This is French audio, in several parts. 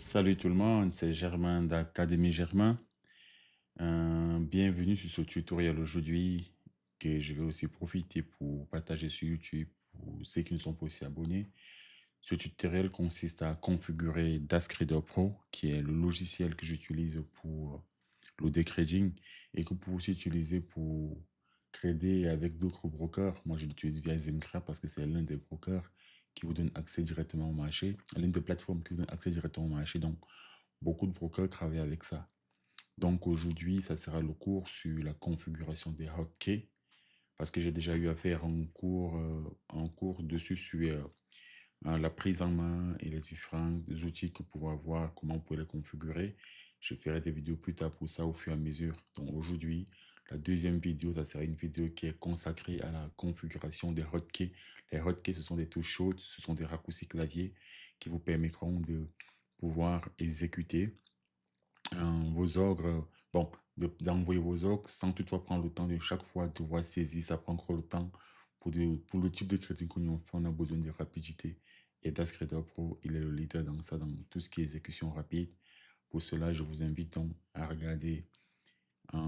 Salut tout le monde, c'est Germain d'Académie Germain. Bienvenue sur ce tutoriel aujourd'hui que je vais aussi profiter pour partager sur YouTube pour ceux qui ne sont pas aussi abonnés. Ce tutoriel consiste à configurer Dashtrader Pro, qui est le logiciel que j'utilise pour le day trading et que vous pouvez aussi utiliser pour trader avec d'autres brokers. Moi, je l'utilise via Zimcra parce que c'est l'un des brokers qui vous donne accès directement au marché, l'une des plateformes qui vous donne accès directement au marché. Donc, beaucoup de brokers travaillent avec ça. Donc, aujourd'hui, ça sera le cours sur la configuration des hotkeys parce que j'ai déjà eu à faire un cours dessus sur la prise en main et les différents outils que vous pouvez avoir, comment vous pouvez les configurer. Je ferai des vidéos plus tard pour ça au fur et à mesure. Donc aujourd'hui, la deuxième vidéo, ça sera une vidéo qui est consacrée à la configuration des hotkeys. Les hotkeys, ce sont des touches chaudes, ce sont des raccourcis clavier qui vous permettront de pouvoir exécuter vos ordres, bon, d'envoyer vos ordres sans toutefois prendre le temps de chaque fois devoir saisir. Ça prend encore le temps pour le type de crédit que nous fait, on a besoin de rapidité. Et Dashtrader Pro, il est le leader dans ça, dans tout ce qui est exécution rapide. Pour cela, je vous invite donc à regarder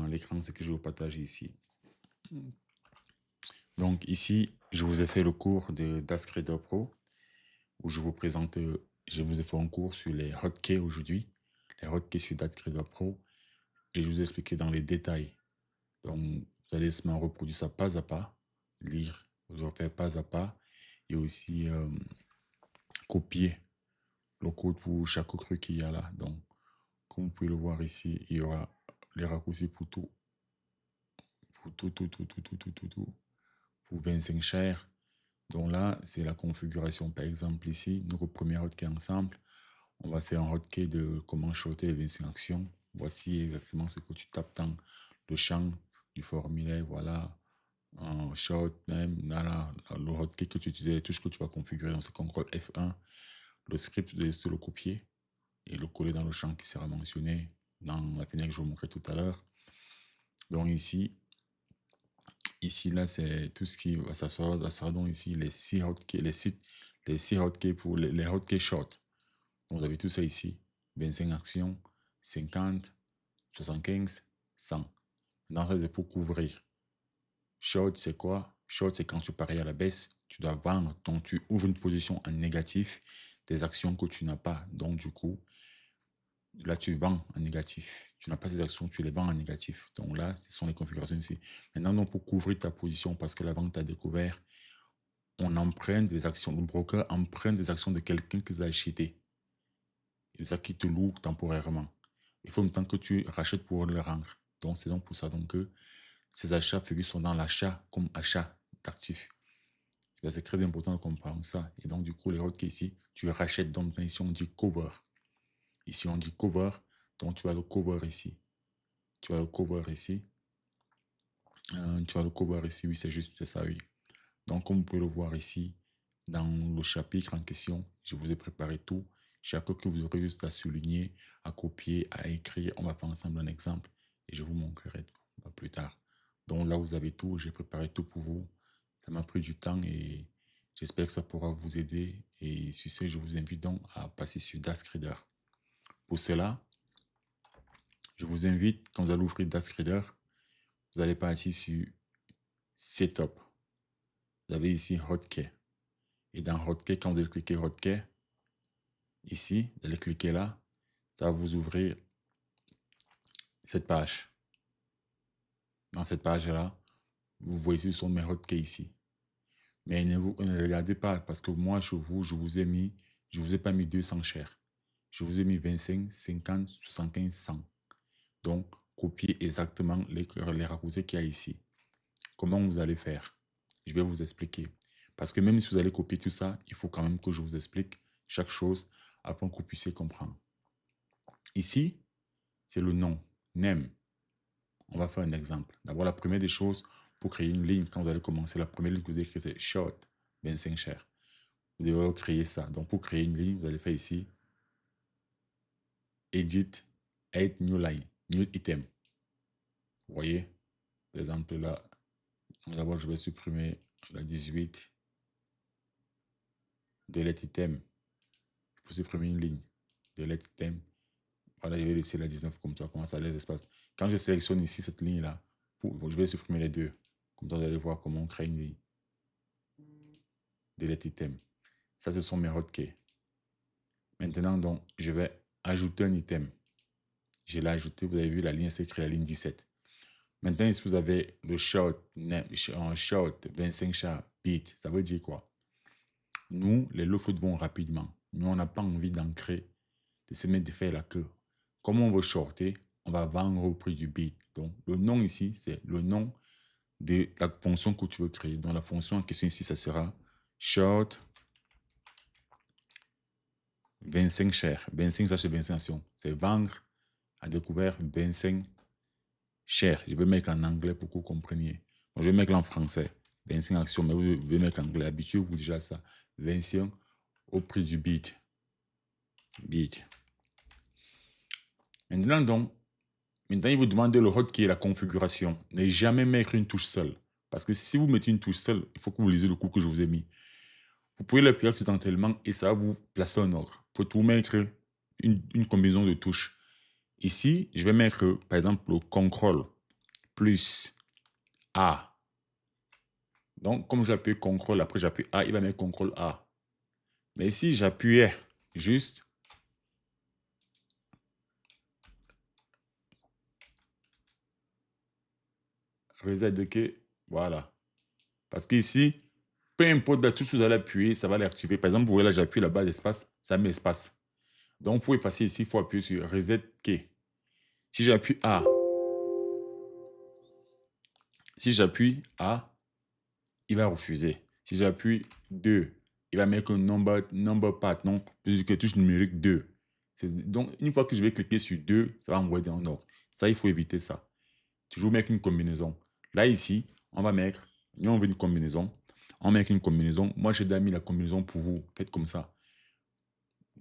l'écran, ce que je vous partage ici. Donc ici, je vous ai fait le cours de Dashtrader Pro, où je vous présente, je vous ai fait un cours sur les hotkeys aujourd'hui, les hotkeys sur Dashtrader Pro, et je vous ai expliqué dans les détails. Donc, vous allez se reproduire ça pas à pas, lire, vous allez faire pas à pas, et aussi copier le code pour chaque truc qu'il y a là. Donc, comme vous pouvez le voir ici, il y aura les raccourcis pour tout, pour 25 shares. Donc là, c'est la configuration. Par exemple, ici, notre premier hotkey ensemble, on va faire un hotkey de comment shorter les 25 actions. Voici exactement ce que tu tapes dans le champ du formulaire. Voilà, en short, même, là, le hotkey que tu utilises, les touches que tu vas configurer. Donc, c'est CTRL F1. Le script, c'est le copier et le coller dans le champ qui sera mentionné dans la fenêtre que je vous montrerai tout à l'heure. Donc ici, là, c'est tout ce qui ça sera donc ici les 6 hotkeys, les 6 hotkeys pour les hotkeys short. Donc, vous avez tout ça ici. 25 actions, 50, 75, 100. Maintenant, ça, c'est pour couvrir. Short, c'est quoi? Short, c'est quand tu paries à la baisse, tu dois vendre, donc tu ouvres une position en négatif des actions que tu n'as pas. Donc, du coup, là, tu vends en négatif. Tu n'as pas ces actions, tu les vends en négatif. Donc là, ce sont les configurations ici. Maintenant, donc, pour couvrir ta position, parce que la vente a découvert, on emprunte des actions. Le broker emprunte des actions de quelqu'un qui a acheté. Et ça qui te loue temporairement. Il faut en même temps que tu rachètes pour le rendre. Donc, c'est donc pour ça donc, que ces achats figurent sont dans l'achat comme achat d'actifs. C'est très important de comprendre ça. Et donc, du coup, les hotkeys ici, tu rachètes. Donc, ici, on dit cover. Ici, on dit cover. Donc, tu as le cover ici. Tu as le cover ici. Tu as le cover ici. Oui, c'est juste, c'est ça, oui. Donc, comme vous pouvez le voir ici, dans le chapitre en question, je vous ai préparé tout. Chaque que vous aurez juste à souligner, à copier, à écrire. On va faire ensemble un exemple et je vous montrerai plus tard. Donc là, vous avez tout. J'ai préparé tout pour vous. Ça m'a pris du temps et j'espère que ça pourra vous aider. Et sur ce, je vous invite donc à passer sur Dashtrader. Pour cela, je vous invite, quand vous allez ouvrir Dashtrader, vous allez partir sur Setup. Vous avez ici Hotkey. Et dans Hotkey, quand vous allez cliquer Hotkey, ici, vous allez cliquer là, ça va vous ouvrir cette page. Dans cette page-là, vous voyez ce sont mes hotkeys ici. Mais ne regardez pas parce que moi, je vous ai pas mis 200 shares. Je vous ai mis 25, 50, 75, 100. Donc, copiez exactement les raccourcis qu'il y a ici. Comment vous allez faire? Je vais vous expliquer. Parce que même si vous allez copier tout ça, il faut quand même que je vous explique chaque chose afin que vous puissiez comprendre. Ici, c'est le nom, name. On va faire un exemple. D'abord, la première des choses, pour créer une ligne, quand vous allez commencer, la première ligne que vous allez créer, c'est short, 25 shares. Vous devez créer ça. Donc, pour créer une ligne, vous allez faire ici, edit, add new line, new item. Vous voyez, par exemple, là, d'abord, je vais supprimer la 18, delete item, pour supprimer une ligne. delete item. Voilà, je vais laisser la 19 comme ça, comment ça laisse l'espace. Quand je sélectionne ici cette ligne-là, je vais supprimer les deux. Comme ça, vous allez voir comment on crée une ligne. Delete item. Ça, ce sont mes hotkeys. Maintenant, donc, je vais ajouter un item. Je l'ai ajouté, vous avez vu, la ligne s'est créée, la ligne 17. Maintenant, ici, vous avez le short, short 25 chars, bit. Ça veut dire quoi? Nous, les low float vont rapidement. Nous, on n'a pas envie d'ancrer, de se mettre de faire la queue. Comme on veut shorter, on va vendre au prix du bit. Donc, le nom ici, c'est le nom de la fonction que tu veux créer. Donc, la fonction en question ici, ça sera short 25 shares. 25, ça c'est 25 actions. C'est vendre à découvert 25 shares. Je vais mettre en anglais pour que vous compreniez. Donc, je vais mettre en français. 25 actions, mais vous devez mettre en anglais. Habituez-vous déjà à ça. 25 au prix du bit. Bit. Maintenant, donc, il vous demande le hotkey et la configuration. Ne jamais mettre une touche seule. Parce que si vous mettez une touche seule, il faut que vous lisez le cours que je vous ai mis. Vous pouvez l'appuyer accidentellement et ça va vous placer en ordre. Il faut tout mettre une combinaison de touches. Ici, je vais mettre, par exemple, le CTRL plus A. Donc, comme j'appuie CTRL, après j'appuie A, il va mettre CTRL A. Mais ici, j'appuyais juste reset de key. Voilà. Parce qu'ici, peu importe la touche que vous allez appuyer, ça va l'activer. Par exemple, vous voyez là, j'appuie là-bas l'espace, ça met espace. Donc, pour effacer ici, il faut appuyer sur reset key. Si j'appuie A, il va refuser. Si j'appuie 2, il va mettre un number path, non, puisque touche numérique 2. Donc, une fois que je vais cliquer sur 2, ça va envoyer dans l'ordre. Ça, il faut éviter ça. Toujours mettre une combinaison. Là, ici, on va mettre, on veut une combinaison. On met une combinaison. Moi, j'ai déjà mis la combinaison pour vous. Faites comme ça.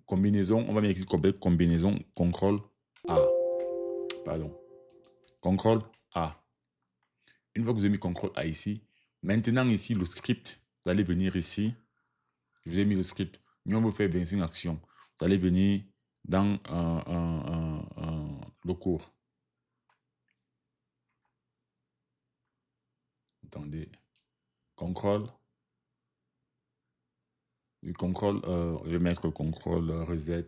Combinaison, on va mettre une combinaison CTRL A. Pardon. CTRL A. Une fois que vous avez mis CTRL A ici, maintenant ici, le script, vous allez venir ici. Je vous ai mis le script. Nous, on veut faire 25 actions. Vous allez venir dans le cours. Attendez. CTRL. Le contrôle, je vais mettre le contrôle reset.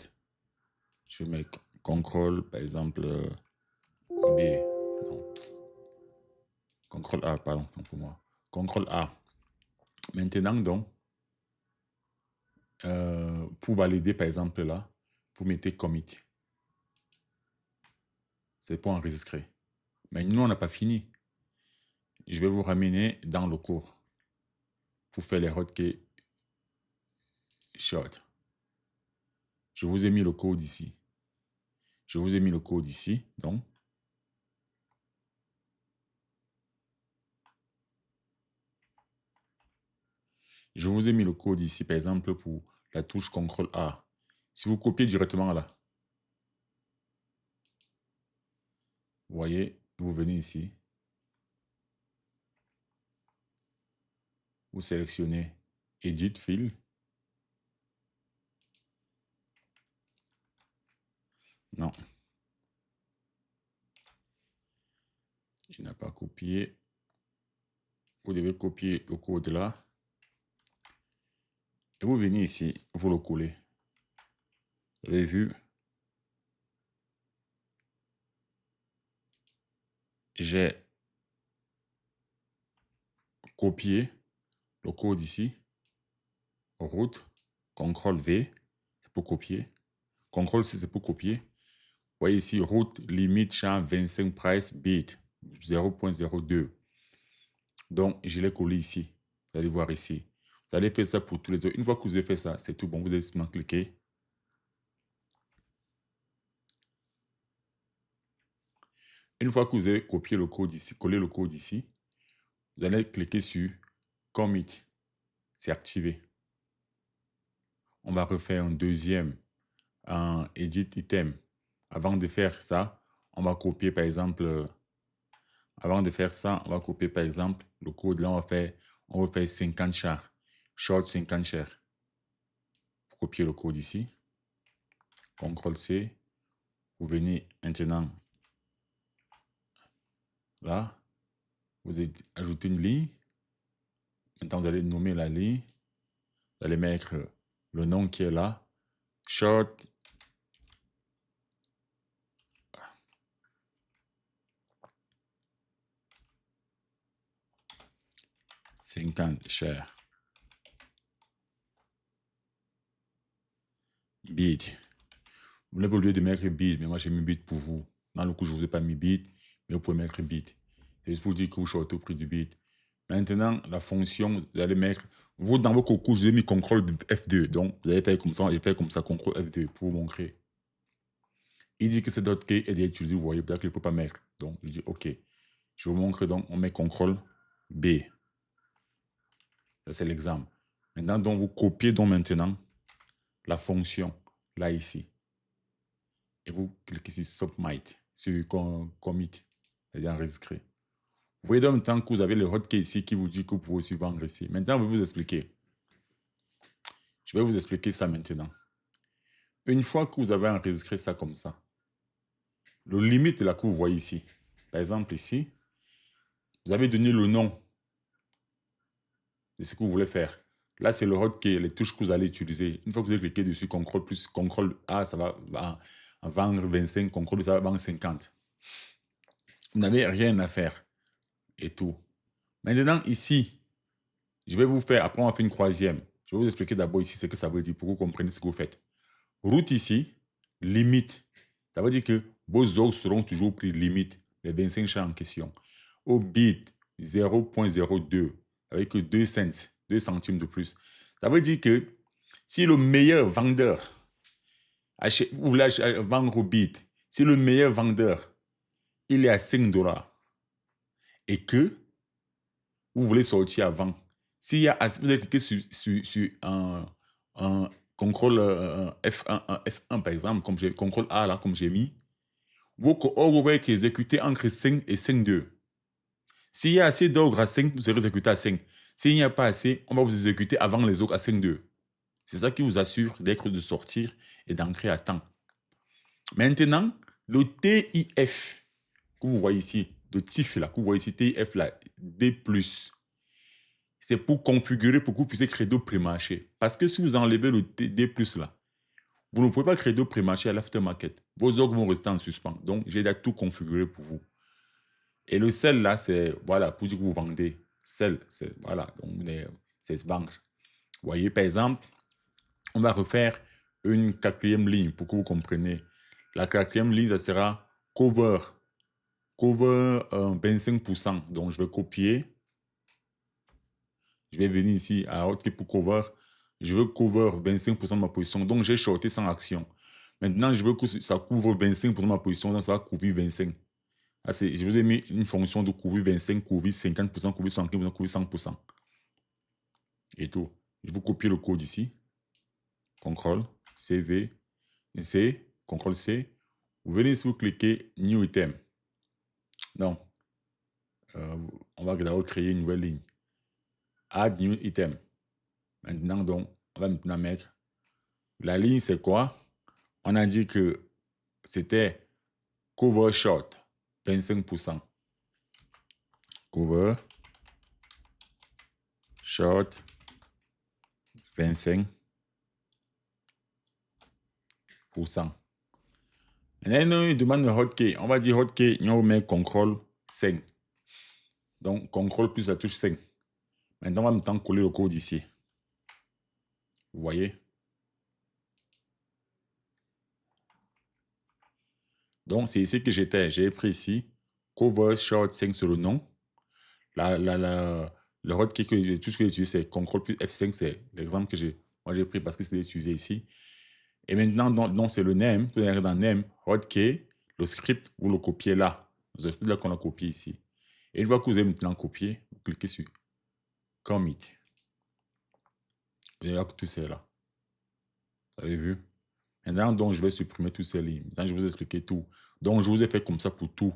Je vais mettre contrôle, par exemple, B. Non. Contrôle A, pardon, pour moi. Contrôle A. Maintenant, donc, pour valider, par exemple, là, vous mettez commit. C'est pour enregistrer. Mais nous, on n'a pas fini. Je vais vous ramener dans le cours pour faire les hotkeys short. Je vous ai mis le code ici. Je vous ai mis le code ici, donc. Je vous ai mis le code ici, par exemple, pour la touche CTRL A. Si vous copiez directement là, vous voyez, vous venez ici. Vous sélectionnez Edit Fill. Non. Il n'a pas copié. Vous devez copier le code là. Et vous venez ici, vous le collez. Vous avez vu? J'ai copié le code ici. Route. CTRL V, c'est pour copier. CTRL C, c'est pour copier. Vous voyez ici, route, limite, champ 25 price, bit, 0.02. Donc, je l'ai collé ici. Vous allez voir ici. Vous allez faire ça pour tous les autres. Une fois que vous avez fait ça, c'est tout bon. Vous allez simplement cliquer. Une fois que vous avez copié le code ici, collé le code ici, vous allez cliquer sur Commit. C'est activé. On va refaire un deuxième Edit Item. Avant de faire ça, on va copier par exemple, avant de faire ça, on va copier par exemple le code. Là, on va faire 50 chars. Short 50 chars. Copier le code ici. CTRL-C. Vous venez maintenant là. Vous ajoutez une ligne. Maintenant, vous allez nommer la ligne. Vous allez mettre le nom qui est là. Short. $50 cher. Bid. Vous n'avez pas oublié de mettre bid, mais moi j'ai mis bid pour vous. Dans le coup, je ne vous ai pas mis bid, mais vous pouvez mettre bid. C'est juste pour dire que vous shortez au prix du bid. Maintenant, la fonction, vous allez mettre. Vous, dans vos concours, je vous ai mis CTRL F2. Donc, vous allez faire comme ça, et faire comme ça, CTRL F2 pour vous montrer. Il dit que c'est d'autres key est déjà utilisé, vous voyez, peut-être qu'il ne peut pas mettre. Donc, je dis OK. Je vous montre donc, on met CTRL B. Ça, c'est l'exemple. Maintenant, donc, vous copiez donc maintenant la fonction, là, ici. Et vous cliquez sur Submit, sur Commit, c'est-à-dire enregistrer. Vous voyez donc maintenant que vous avez le hotkey ici qui vous dit que vous pouvez aussi vendre ici. Maintenant, je vais vous expliquer. Je vais vous expliquer ça maintenant. Une fois que vous avez enregistré ça comme ça, le limite là que vous voyez ici, par exemple ici, vous avez donné le nom de ce que vous voulez faire. Là, c'est le hotkey, les touches que vous allez utiliser. Une fois que vous avez cliqué dessus, CTRL plus, CTRL A, ça va vendre 25, CTRL B, ça va vendre 50. Vous n'avez rien à faire et tout. Maintenant, ici, je vais vous faire, après on va faire une troisième. Je vais vous expliquer d'abord ici ce que ça veut dire pour que vous compreniez ce que vous faites. Route ici, limite. Ça veut dire que vos ordres seront toujours pris limite, les 25 champs en question. Au bit 0.02, avec 2 cents, 2 centimes de plus. Ça veut dire que si le meilleur vendeur, vous voulez vendre au bit, si le meilleur vendeur, il est à 5 $, et que vous voulez sortir avant, s'il y a, vous allez cliquer sur un CTRL F1 par exemple, comme CTRL A là, comme j'ai mis, vous voyez qu'il est exécuté entre 5 et 5.2. S'il y a assez d'ordres à 5, vous serez exécuté à 5. S'il n'y a pas assez, on va vous exécuter avant les autres à 5.2. C'est ça qui vous assure d'être de sortir et d'entrer à temps. Maintenant, le TIF que vous voyez ici, le TIF là, que vous voyez ici, TIF là, D+, c'est pour configurer pour que vous puissiez créer d'autres pré-marchés. Parce que si vous enlevez le D+, là, vous ne pouvez pas créer d'autres pré-marchés à l'aftermarket. Vos ordres vont rester en suspens. Donc, j'ai déjà tout configuré pour vous. Et le sell, là, c'est, voilà, pour dire que vous vendez. Sell, c'est, voilà, donc c'est ce banque. Vous voyez, par exemple, on va refaire une quatrième ligne pour que vous compreniez. La quatrième ligne, ça sera cover. Cover 25%. Donc, je vais copier. Je vais venir ici à hotkey pour cover. Je veux cover 25% de ma position. Donc, j'ai shorté sans action. Maintenant, je veux que ça couvre 25% de ma position. Donc, ça va couvrir 25%. Ah, je vous ai mis une fonction de couvrir 25%, couvrir 50%, couvrir 75%, couvrir 100%. Et tout. Je vous copie le code ici. CTRL, CV, C, CTRL C. Vous venez ici, vous cliquez New Item. Donc, on va d'abord créer une nouvelle ligne. Add New Item. Maintenant, donc, on va maintenant mettre la ligne, c'est quoi? On a dit que c'était cover short, 25%. Cover short, 25%. Maintenant, il demande le hotkey. On va dire hotkey, on met CTRL 5. Donc, CTRL plus la touche 5. Maintenant, on va maintenant coller le code ici. Vous voyez? Donc, c'est ici que j'étais. J'ai pris ici cover short 5 sur le nom. Le hotkey, tout ce que j'ai utilisé, c'est CTRL plus F5. C'est l'exemple que j'ai pris parce que c'est utilisé ici. Et maintenant, donc c'est le name. Vous allez dans name, hotkey, le script, vous le copiez là. Le script là qu'on a copié ici. Et une fois que vous avez maintenant copié, vous cliquez sur Commit. Vous allez voir que tout c'est là. Vous avez vu? Maintenant, donc, je vais supprimer toutes ces lignes. Maintenant, je vais vous expliquer tout. Donc, je vous ai fait comme ça pour tout.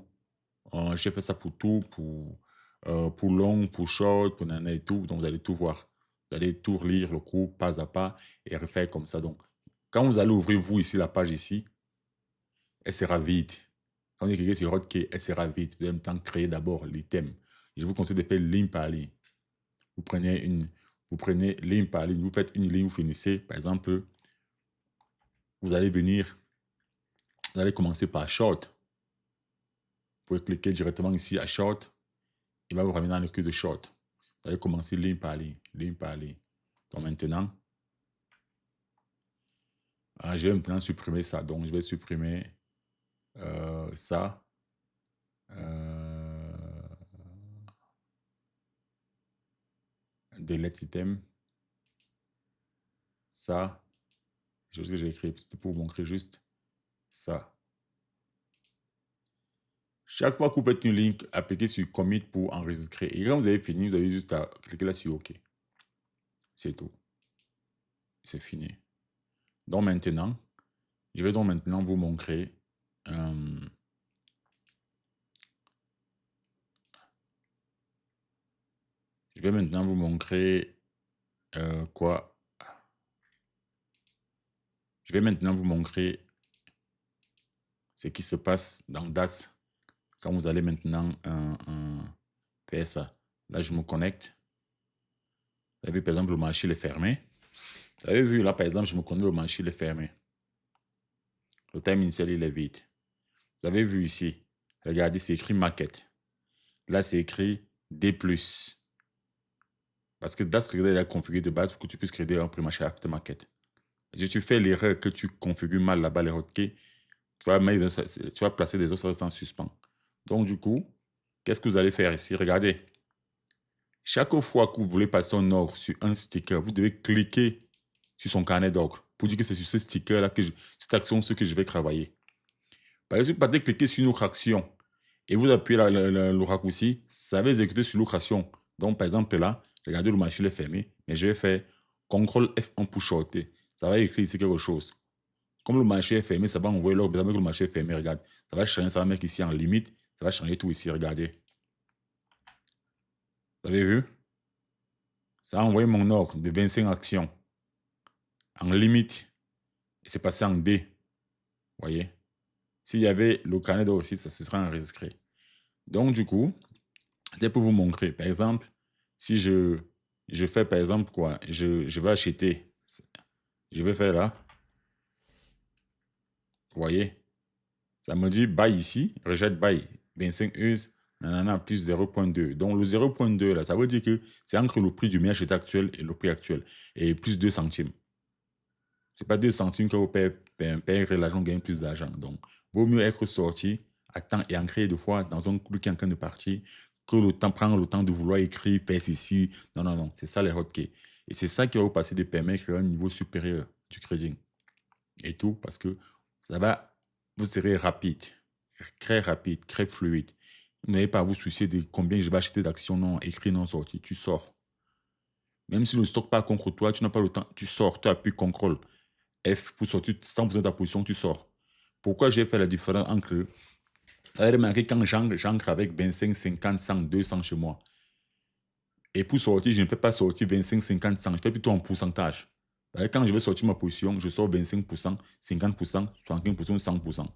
J'ai fait ça pour tout, pour long, pour short, pour nana et tout. Donc, vous allez tout voir. Vous allez tout lire le cours pas à pas et refaire comme ça. Donc, Quand vous allez ouvrir, vous, ici, la page ici, elle sera vide. Quand vous cliquez sur hotkey, elle sera vide. Vous allez en même temps créer d'abord l'item. Je vous conseille de faire ligne par ligne. Vous prenez ligne par ligne, vous faites une ligne, vous finissez. Par exemple, vous allez venir, vous allez commencer par short. Vous pouvez cliquer directement ici à short. Il va vous ramener dans le queue de short. Vous allez commencer ligne par ligne, ligne par ligne. Donc maintenant, je vais maintenant supprimer ça. Donc je vais supprimer ça. Delete item. Ça. C'est ce que j'ai écrit. C'était pour vous montrer juste ça. Chaque fois que vous faites une ligne, appliquez sur commit pour enregistrer. Et quand vous avez fini, vous avez juste à cliquer là sur OK. C'est tout. C'est fini. Donc maintenant, je vais donc maintenant vous montrer je vais maintenant vous montrer quoi? Je vais maintenant vous montrer ce qui se passe dans DAS quand vous allez maintenant faire ça. Là, je me connecte. Vous avez vu, par exemple, le marché est fermé. Vous avez vu, là, par exemple, je me connecte, le marché est fermé. Le time initial, il est vide. Vous avez vu ici. Regardez, c'est écrit market. Là, c'est écrit D+. Parce que DAS Trader est configuré de base pour que tu puisses créer un pré-marché aftermarket. Si tu fais l'erreur que tu configures mal là-bas les hotkeys, tu vas placer des autres en suspens. Donc, du coup, qu'est-ce que vous allez faire ici? Regardez. Chaque fois que vous voulez passer un ordre sur un sticker, vous devez cliquer sur son carnet d'ordre pour dire que c'est sur ce sticker-là, cette action, ce que je vais travailler. Par exemple, vous pouvez cliquer sur une autre action et vous appuyez le raccourci, ça va exécuter sur l'autre action. Donc, par exemple, là, regardez, le marché est fermé, mais je vais faire CTRL F1 pour shorter. Ça va écrire ici quelque chose. Comme le marché est fermé, ça va envoyer l'ordre. Que le marché est fermé, regarde. Ça va changer, ça va mettre ici en limite. Ça va changer tout ici, regardez. Vous avez vu? Ça a envoyé mon ordre de 25 actions en limite. Et c'est passé en D. Vous voyez? S'il y avait le carnet d'ordre aussi, ça se serait enregistré. Donc, du coup, c'était pour vous montrer. Par exemple, si je fais, par exemple, quoi? Je vais acheter. Je vais faire là. Vous voyez? Ça me dit buy ici, rejette buy. 25 US, nanana, plus 0.2. Donc, le 0.2, là, ça veut dire que c'est entre le prix du meilleur acheté actuel et le prix actuel. Et plus 2 centimes. Ce n'est pas 2 centimes que vous payerez l'argent, gagne plus d'argent. Donc, vaut mieux être sorti à temps et ancré de fois dans un coup qui est en train de partir que prendre le temps de vouloir écrire, faire ceci. Non, non, non. C'est ça les hotkeys. Et c'est ça qui va vous passer de permettre un niveau supérieur du trading. Et tout parce que ça va, vous serez rapide, très fluide. Vous n'avez pas à vous soucier de combien je vais acheter d'actions non écrites, non sorties. Tu sors. Même si le stock pas contre toi, tu n'as pas le temps, tu sors, tu appuies CTRL F pour sortir 100% de ta position, tu sors. Pourquoi j'ai fait la différence entre... Ça va remarquer quand j'ancre avec 25, 50, 100, 200 chez moi. Et pour sortir, je ne fais pas sortir 25, 50, 100. Je fais plutôt en pourcentage. Quand je vais sortir ma position, je sors 25%, 50%, 75%, 100%.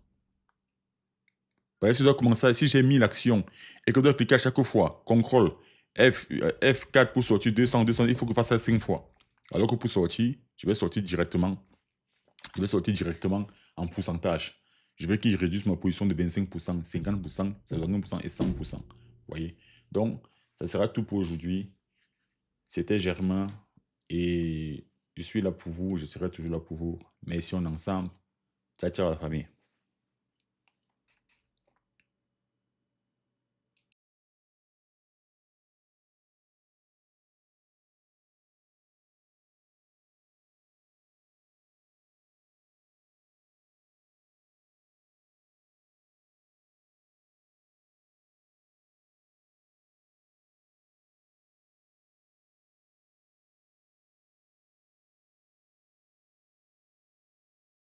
Si je dois commencer, si j'ai mis l'action et que je dois cliquer à chaque fois, CTRL F4 pour sortir 200, 200, il faut que je fasse ça 5 fois. Alors que pour sortir, je vais sortir directement en pourcentage. Je veux qu'il réduise ma position de 25%, 50%, 50% et 100%. Vous voyez? Donc, ça sera tout pour aujourd'hui. C'était Germain et je suis là pour vous. Je serai toujours là pour vous. Mais si on est ensemble, ciao, ciao la famille.